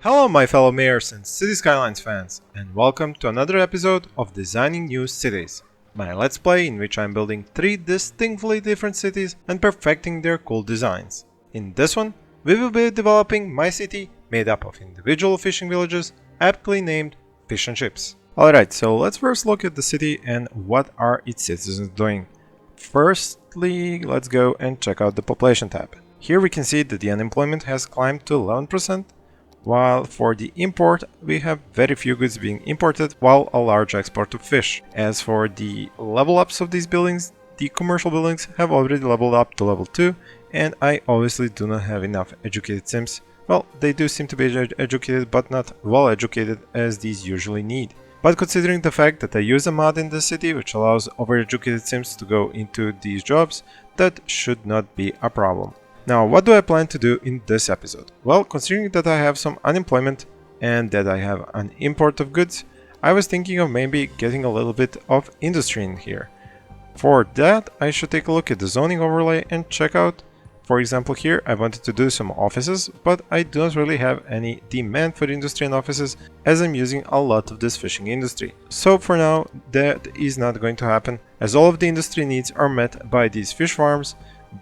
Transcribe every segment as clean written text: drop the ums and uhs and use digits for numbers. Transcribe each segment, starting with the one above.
Hello my fellow mayors and Cities Skylines fans, and welcome to another episode of Designing New Cities, my let's play in which I'm building 3 distinctly different cities and perfecting their cool designs. In this one, we will be developing my city made up of individual fishing villages aptly named Fish&Chips. Alright, so let's first look at the city and what are its citizens doing. Firstly, let's go and check out the population tab. Here we can see that the unemployment has climbed to 11%, while for the import we have very few goods being imported while a large export of fish. As for the level ups of these buildings, the commercial buildings have already leveled up to level 2, and I obviously do not have enough educated sims. Well, they do seem to be educated but not well educated as these usually need. But considering the fact that I use a mod in the city which allows overeducated sims to go into these jobs, that should not be a problem. Now, what do I plan to do in this episode? Well, considering that I have some unemployment and that I have an import of goods, I was thinking of maybe getting a little bit of industry in here. For that, I should take a look at the zoning overlay and check out. For example, here I wanted to do some offices, but I do not really have any demand for industry and offices as I'm using a lot of this fishing industry. So for now, that is not going to happen, as all of the industry needs are met by these fish farms,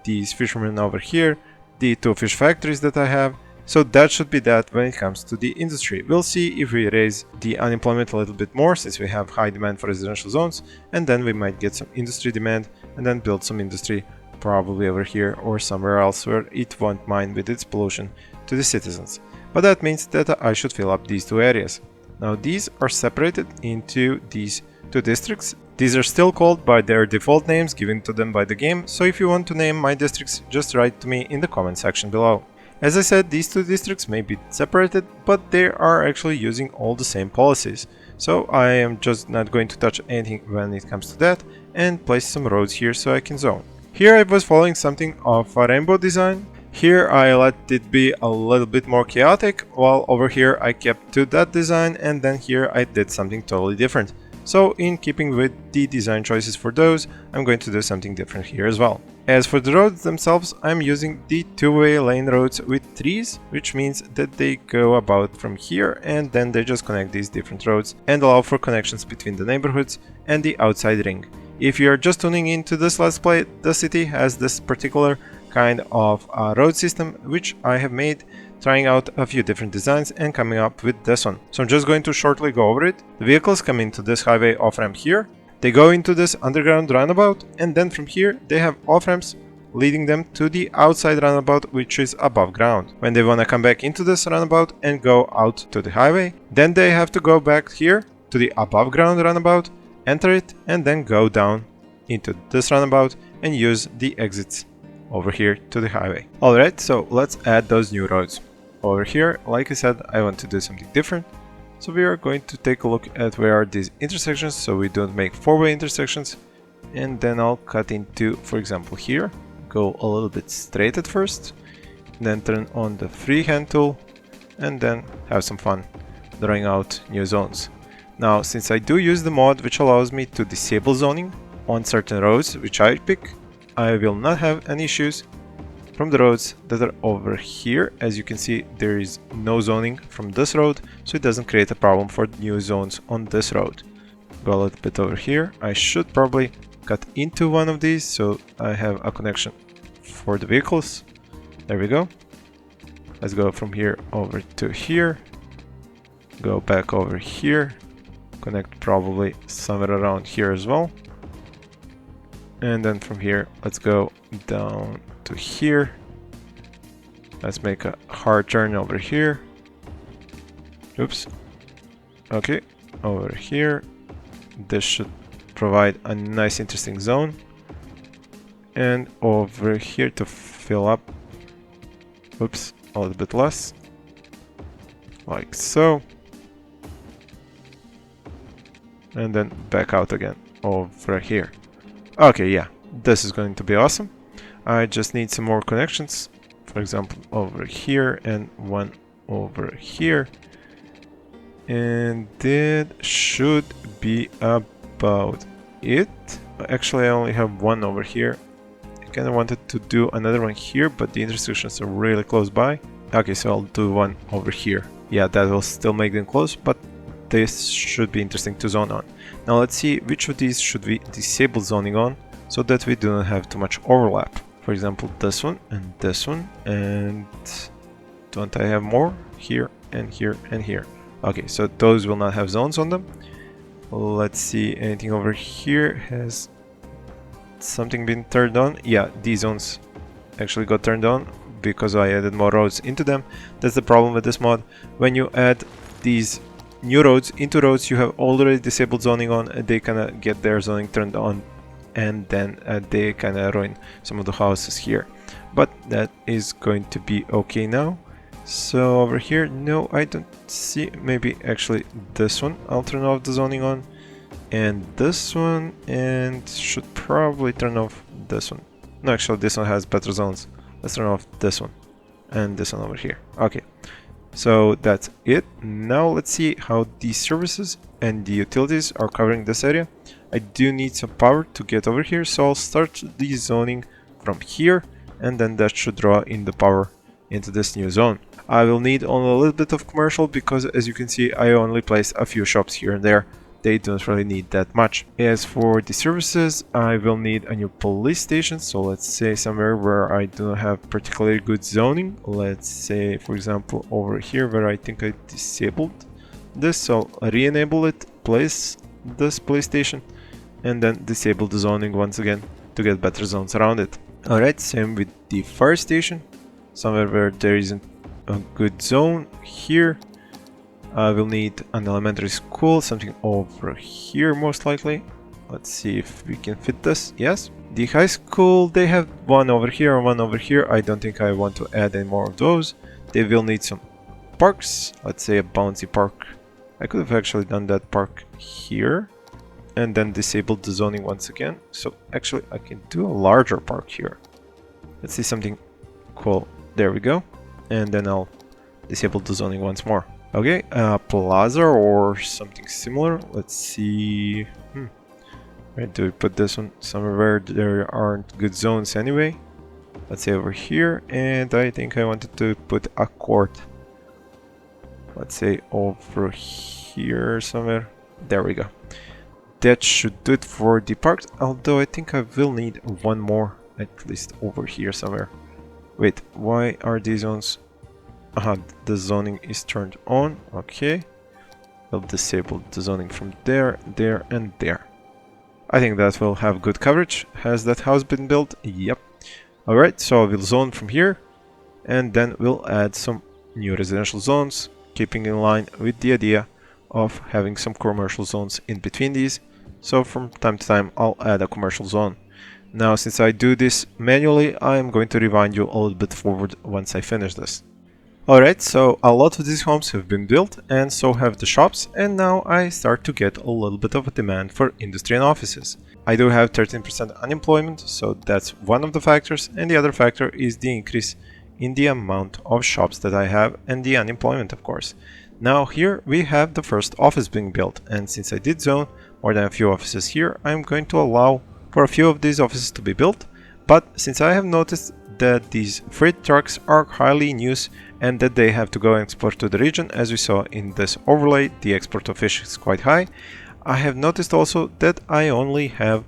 these fishermen over here, the 2 fish factories that I have. So that should be that when it comes to the industry. We'll see if we raise the unemployment a little bit more since we have high demand for residential zones, and then we might get some industry demand and then build some industry probably over here or somewhere else where it won't mind with its pollution to the citizens. But that means that I should fill up these 2 areas. Now these are separated into these 2 districts. These are still called by their default names given to them by the game, so if you want to name my districts, just write to me in the comment section below. As I said, these 2 districts may be separated, but they are actually using all the same policies. So I am just not going to touch anything when it comes to that and place some roads here so I can zone. Here I was following something of a rainbow design. Here I let it be a little bit more chaotic, while over here I kept to that design, and then here I did something totally different. So in keeping with the design choices for those, I'm going to do something different here as well. As for the roads themselves, I'm using the 2-way lane roads with trees, which means that they go about from here and then they just connect these different roads and allow for connections between the neighborhoods and the outside ring. If you're just tuning into this let's play, the city has this particular kind of road system which I have made, trying out a few different designs and coming up with this one. So I'm just going to shortly go over it. The vehicles come into this highway off-ramp here, they go into this underground roundabout, and then from here they have off-ramps leading them to the outside roundabout which is above ground. When they want to come back into this roundabout and go out to the highway, then they have to go back here to the above ground roundabout, enter it, and then go down into this roundabout and use the exits over here to the highway. Alright, so let's add those new roads. Over here, like I said, I want to do something different. So we are going to take a look at where are these intersections so we don't make 4-way intersections. And then I'll cut into, for example, here. Go a little bit straight at first. Then turn on the freehand tool. And then have some fun drawing out new zones. Now, since I do use the mod which allows me to disable zoning on certain roads which I pick, I will not have any issues from the roads that are over here. As you can see, there is no zoning from this road, so it doesn't create a problem for new zones on this road. Go a little bit over here. I should probably cut into one of these so I have a connection for the vehicles. There we go. Let's go from here over to here. Go back over here. Connect probably somewhere around here as well. And then from here, let's go down to here. Let's make a hard turn over here. Oops. Okay, over here. This should provide a nice interesting zone. And over here to fill up. Oops, a little bit less. Like so. And then back out again over here. Okay, yeah, this is going to be awesome. I just need some more connections. For example, over here and one over here. And that should be about it. Actually, I only have one over here. I kind of wanted to do another one here, but the intersections are really close by. Okay, so I'll do one over here. Yeah, that will still make them close, but this should be interesting to zone on. Now let's see which of these should we disable zoning on so that we do not have too much overlap. For example, this one, and don't I have more? Here, and here, and here. Okay, so those will not have zones on them. Let's see, anything over here? Has something been turned on? Yeah, these zones actually got turned on because I added more roads into them. That's the problem with this mod. When you add these new roads into roads you have already disabled zoning on, they kind of get their zoning turned on, and then they kind of ruin some of the houses here. But that is going to be okay now. So over here, no, I don't see. Maybe actually this one I'll turn off the zoning on, and this one, and should probably turn off this one. No, actually this one has better zones. Let's turn off this one and this one over here. Okay, so that's it. Now let's see how these services and the utilities are covering this area. I do need some power to get over here, so I'll start the zoning from here, and then that should draw in the power into this new zone. I will need only a little bit of commercial because, as you can see, I only placed a few shops here and there. They don't really need that much. As for the services, I will need a new police station, so let's say somewhere where I do not have particularly good zoning. Let's say, for example, over here where I think I disabled this, so I'll re-enable it, place this police station, and then disable the zoning once again to get better zones around it. Alright, same with the fire station, somewhere where there isn't a good zone. Here I will need an elementary school, something over here most likely. Let's see if we can fit this. Yes. The high school, they have one over here and one over here. I don't think I want to add any more of those. They will need some parks. Let's say a bouncy park. I could have actually done that park here and then disabled the zoning once again. So actually I can do a larger park here. Let's see something cool. There we go. And then I'll disable the zoning once more. Okay, plaza or something similar. Let's see. Where do we put this one? Somewhere where there aren't good zones anyway. Let's say over here, and I think I wanted to put a court. Let's say over here somewhere. There we go. That should do it for the parks, although I think I will need one more, at least over here somewhere. Wait, why are these zones? The zoning is turned on. Okay, we'll disable the zoning from there, there, and there. I think that will have good coverage. Has that house been built? Yep. Alright, so we'll zone from here, and then we'll add some new residential zones, keeping in line with the idea of having some commercial zones in between these. So from time to time I'll add a commercial zone. Now, since I do this manually, I am going to rewind you a little bit forward once I finish this. Alright, so a lot of these homes have been built, and so have the shops, and now I start to get a little bit of a demand for industry and offices. I do have 13% unemployment, so that's one of the factors, and the other factor is the increase in the amount of shops that I have and the unemployment, of course. Now here we have the first office being built, and since I did zone more than a few offices here, I'm going to allow for a few of these offices to be built, but since I have noticed that these freight trucks are highly in use and that they have to go and export to the region, as we saw in this overlay, the export of fish is quite high. I have noticed also that I only have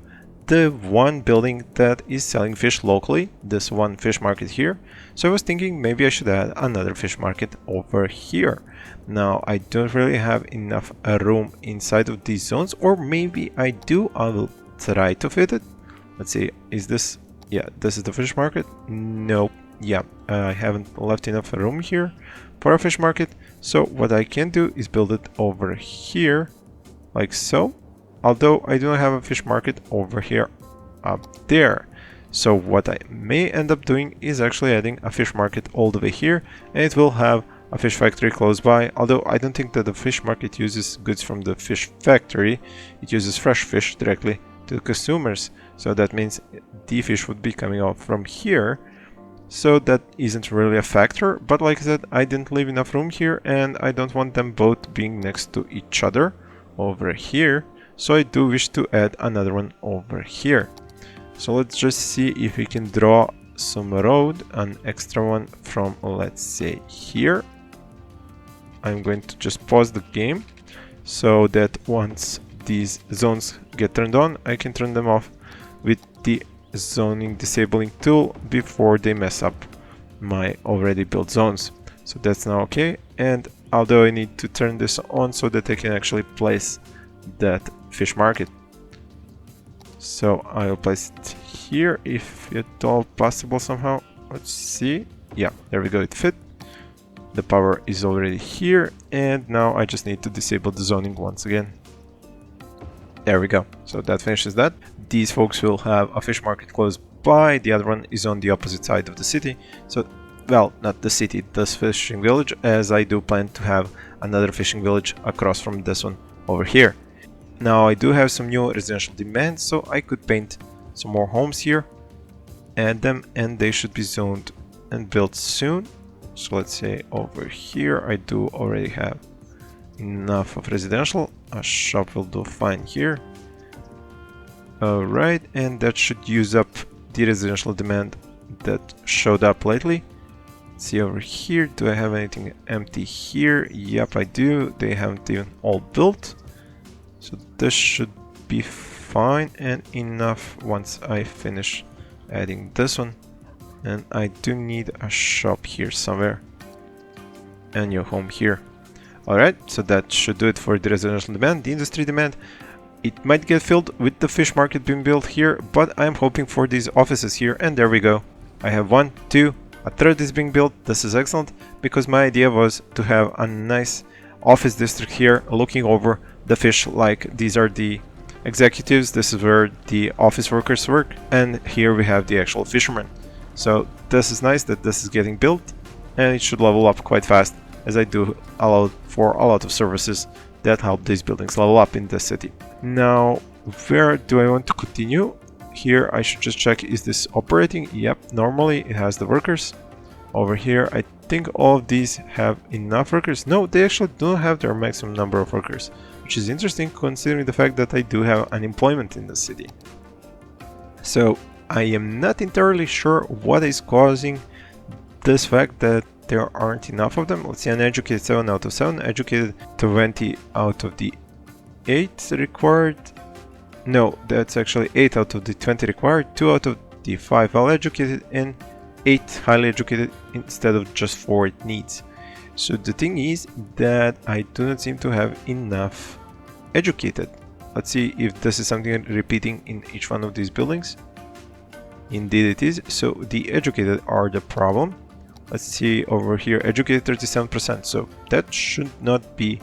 the one building that is selling fish locally, this one fish market here. So I was thinking maybe I should add another fish market over here. Now I don't really have enough room inside of these zones, or maybe I do. I will try to fit it. Let's see, is this, yeah, this is the fish market. Nope. Yeah, I haven't left enough room here for a fish market. So what I can do is build it over here like so. Although I do not have a fish market over here up there. So what I may end up doing is actually adding a fish market all the way here, and it will have a fish factory close by. Although I don't think that the fish market uses goods from the fish factory, it uses fresh fish directly to the consumers. So that means the fish would be coming out from here. So that isn't really a factor, but like I said, I didn't leave enough room here, and I don't want them both being next to each other over here. So I do wish to add another one over here. So let's just see if we can draw some road, an extra one from, let's say, here. I'm going to just pause the game so that once these zones get turned on, I can turn them off with the zoning disabling tool before they mess up my already built zones. So that's now okay, and although I need to turn this on so that I can actually place that fish market. So I'll place it here if at all possible somehow. Let's see. Yeah, there we go, it fit. The power is already here, and now I just need to disable the zoning once again. There we go. So that finishes that. These folks will have a fish market close by. The other one is on the opposite side of the city. So, well, not the city, this fishing village, as I do plan to have another fishing village across from this one over here. Now I do have some new residential demands, so I could paint some more homes here, add them, and they should be zoned and built soon. So let's say over here I do already have enough of residential. A shop will do fine here. Alright, and that should use up the residential demand that showed up lately. Let's see over here, do I have anything empty here? Yep, I do. They haven't even all built. So this should be fine and enough once I finish adding this one. And I do need a shop here somewhere. And your home here. Alright, so that should do it for the residential demand. The industry demand, it might get filled with the fish market being built here, but I'm hoping for these offices here, and there we go. I have 1, 2, a third is being built. This is excellent, because my idea was to have a nice office district here looking over the fish, like these are the executives, this is where the office workers work, and here we have the actual fishermen. So this is nice that this is getting built, and it should level up quite fast, as I do allow for a lot of services that help these buildings level up in the city. Now, where do I want to continue? Here I should just check, is this operating? Yep, normally it has the workers. Over here I think all of these have enough workers. No, they actually don't have their maximum number of workers, which is interesting considering the fact that I do have unemployment in the city. So I am not entirely sure what is causing this fact that there aren't enough of them. Let's see, uneducated 7 out of 7, educated 20 out of the 8 required. No, that's actually 8 out of the 20 required, 2 out of the 5 well educated, and 8 highly educated instead of just 4 it needs. So the thing is that I do not seem to have enough educated. Let's see if this is something repeating in each one of these buildings. Indeed it is. So the educated are the problem. Let's see over here, educated 37%, so that should not be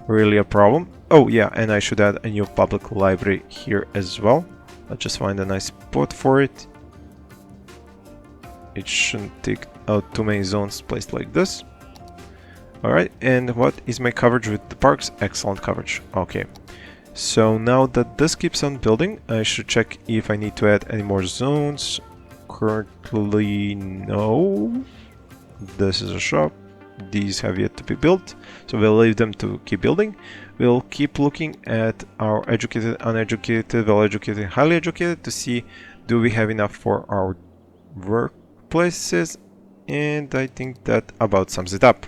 really a problem. Oh yeah, and I should add a new public library here as well. Let's just find a nice spot for it. It shouldn't take out too many zones placed like this. Alright, and what is my coverage with the parks? Excellent coverage. Okay, so now that this keeps on building, I should check if I need to add any more zones. Currently, no. This is a shop. These have yet to be built, so we'll leave them to keep building. We'll keep looking at our educated, uneducated, well-educated, highly educated to see do we have enough for our workplaces, and I think that about sums it up.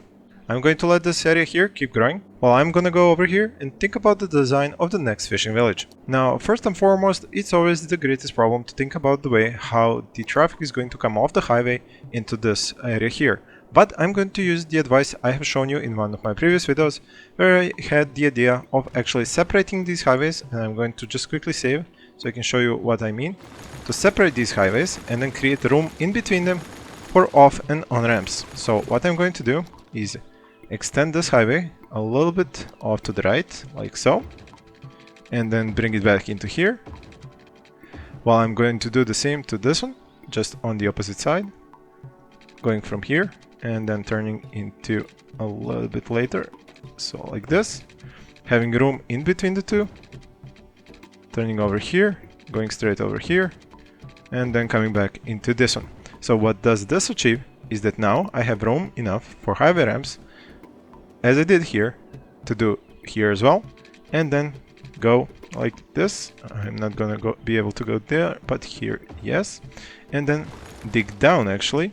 I'm going to let this area here keep growing, while I'm gonna go over here and think about the design of the next fishing village. Now, first and foremost, it's always the greatest problem to think about the way how the traffic is going to come off the highway into this area here. But I'm going to use the advice I have shown you in one of my previous videos, where I had the idea of actually separating these highways, and I'm going to just quickly save so I can show you what I mean. To separate these highways and then create room in between them for off and on ramps. So what I'm going to do is extend this highway a little bit off to the right, like so, and then bring it back into here, while I'm going to do the same to this one, just on the opposite side, going from here and then turning into a little bit later, so like this, having room in between the two, turning over here, going straight over here, and then coming back into this one. So what does this achieve is that now I have room enough for highway ramps, as I did here, to do here as well, and then go like this. I'm not gonna be able to go there, but here, yes, and then dig down actually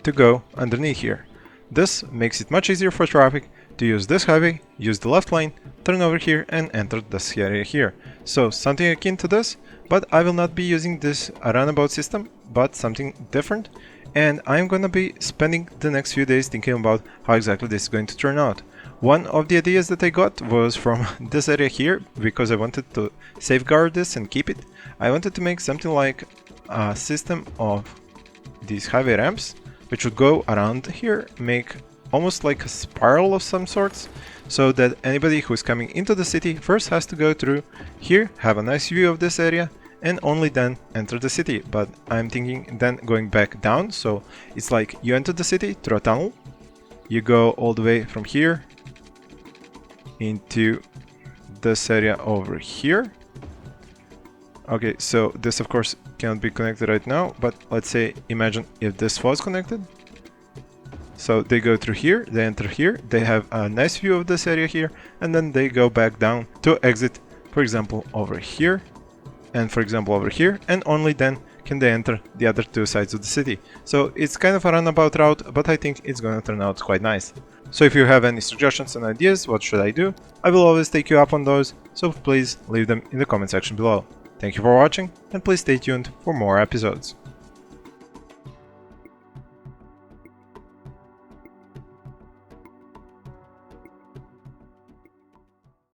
to go underneath here. This makes it much easier for traffic to use this highway, use the left lane, turn over here and enter this area here. So something akin to this, but I will not be using this runabout system, but something different. And I'm gonna be spending the next few days thinking about how exactly this is going to turn out. One of the ideas that I got was from this area here, because I wanted to safeguard this and keep it. I wanted to make something like a system of these highway ramps, which would go around here, make almost like a spiral of some sorts, so that anybody who's coming into the city first has to go through here, have a nice view of this area, and only then enter the city. But I'm thinking then going back down, so it's like you enter the city through a tunnel, you go all the way from here into this area over here. Okay, so this of course cannot be connected right now, but let's say imagine if this was connected. So they go through here, they enter here, they have a nice view of this area here, and then they go back down to exit, for example, over here, and for example over here, and only then can they enter the other two sides of the city. So it's kind of a runabout route, but I think it's gonna turn out quite nice. So if you have any suggestions and ideas, what should I do? I will always take you up on those, so please leave them in the comment section below. Thank you for watching, and please stay tuned for more episodes.